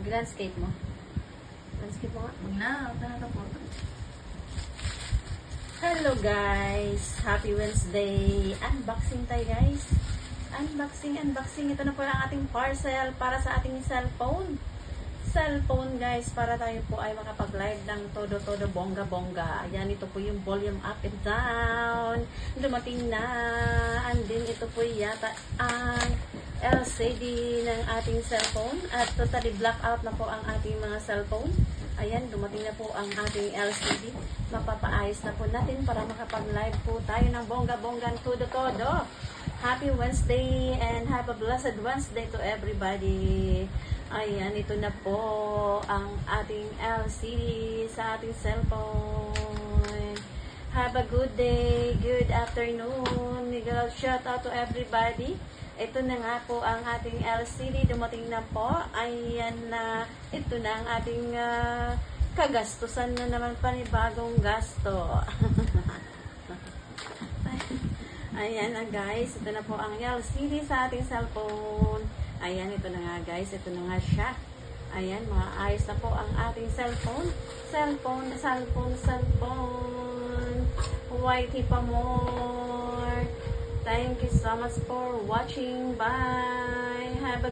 Landscape mo. Landscape mo nga. Huwag na, huwag na ito po. Hello guys! Happy Wednesday! Unboxing tayo guys. Unboxing. Ito na po ang ating parcel para sa ating cellphone. Cellphone guys, para tayo po ay makapag-live ng todo-todo bongga-bongga. Ayan, ito po yung volume up and down. Dumating na. And then ito po yata ang LCD ng ating cellphone. At totally blackout na po ang ating mga cellphone. Ayan, dumating na po ang ating LCD. Mapapaayos na po natin para makapag-live po tayo ng bongga-bonggang todo-todo. Happy Wednesday and have a blessed Wednesday to everybody. Ayan, ito na po ang ating LCD sa ating cellphone. Have a good day, good afternoon. Miguel, shout out to everybody. Ito na nga po ang ating LCD. Dumating na po. Ayan na. Ito na ang ating kagastusan na naman, panibagong gasto. Ayan na guys. Ito na po ang LCD sa ating cellphone. Ayan, ito na nga guys. Ito na nga siya. Ayan, mga ayos na po ang ating cellphone. Cellphone. Whitey pa more. Thank you so much for watching. Bye. Have a